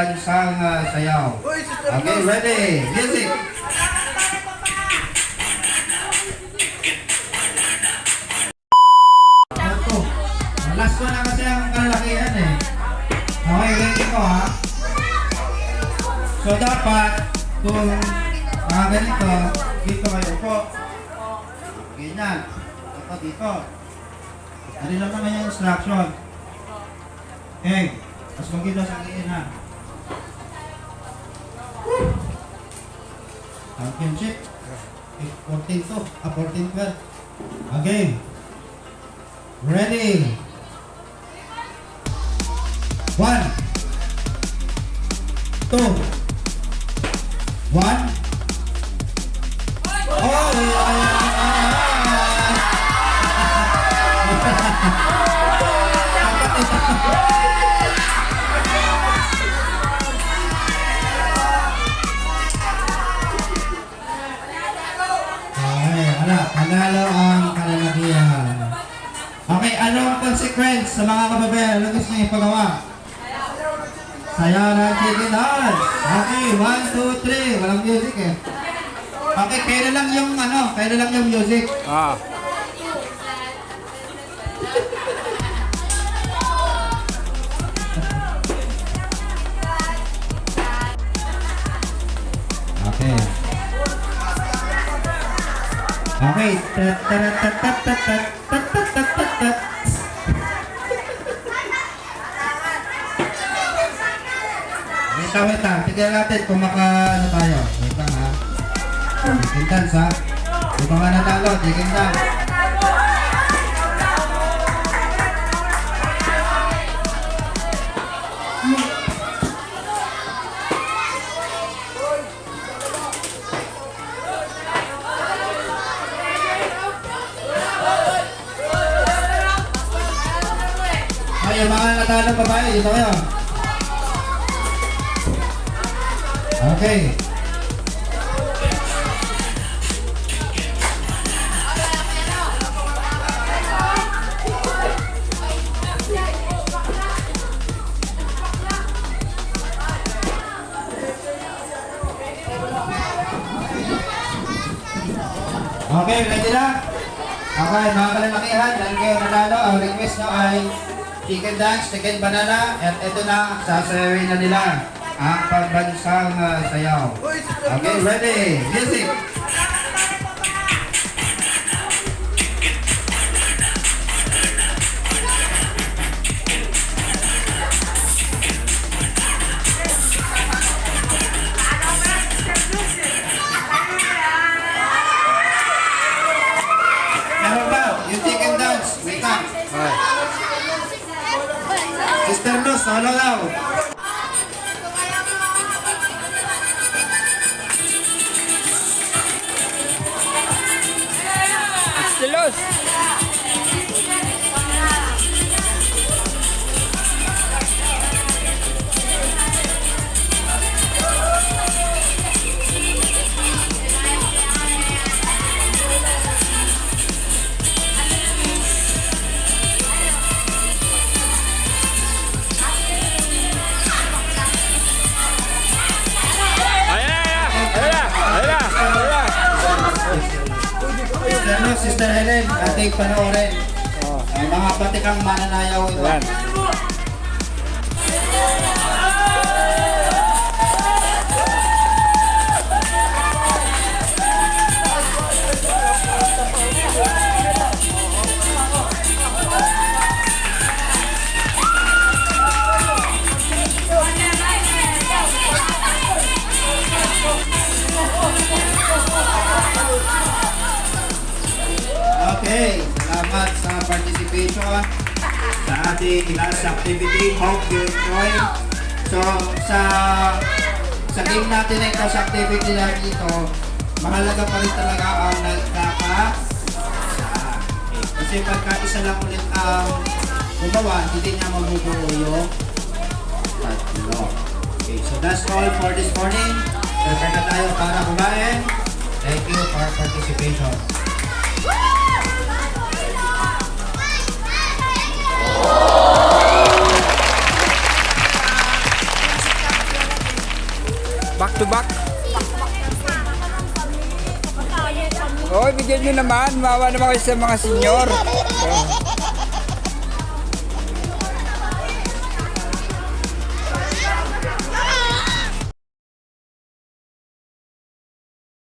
Isang sayaw. Okay, ready? Music! Ito. Last one na kasi ang kalakihan eh. Okay, ready ko ha. So dapat, kung ganito, dito kayo po. Ganyan. Ito dito. Ano lang naman yung instruction. Okay. Tapos magkita sa akin ha. Championship. 14 to. 14-12. Again. Ready. 1 2 1 Panalo ang kalalakihan. Okay, ano ang consequence sa mga kababayan? Ano gusto niyo ipagawa? Sayaw ng chicken dance. Okay, 1, 2, 3. Walang music eh. Okay, kailan lang yung kailan lang yung music? Okay. Okay. Wait lang. Tignan natin kung ano tayo. Wait lang ha. Chicken dance ha. Di ba nga natalo? Chicken dance. Ay, yung mga natalo babae, dito kayo. Okay. Okay, ready na? Okay, mga kalalakihan, dahil kayo nanalo, ang request na ay chicken dance, chicken banana, at ito na, sasayawin na nila ang pagbansang sayaw. Okay, ready? Music! Meron ba? Yung chicken dance. Wait lang. Sister Luz, hello daw. Estilos. Sister Helen, ating panoorin. Ang mga batikang mananayaw ito. Ayan. Okay, salamat sa participation sa ating last activity. Hope you enjoy. So, sa game natin na ito, sa activity na ito, mahalaga pa rin talaga ang nagkakasa. Kasi pagka isa lang ulit ang gumawa, hindi niya mabubuo yung tatlo. Okay, so that's all for this morning. Prepare na tayo para kumain. Thank you for participation. Back to back. Oh, bigyan nyo naman. Mawa naman kayo sa mga senior. Oh.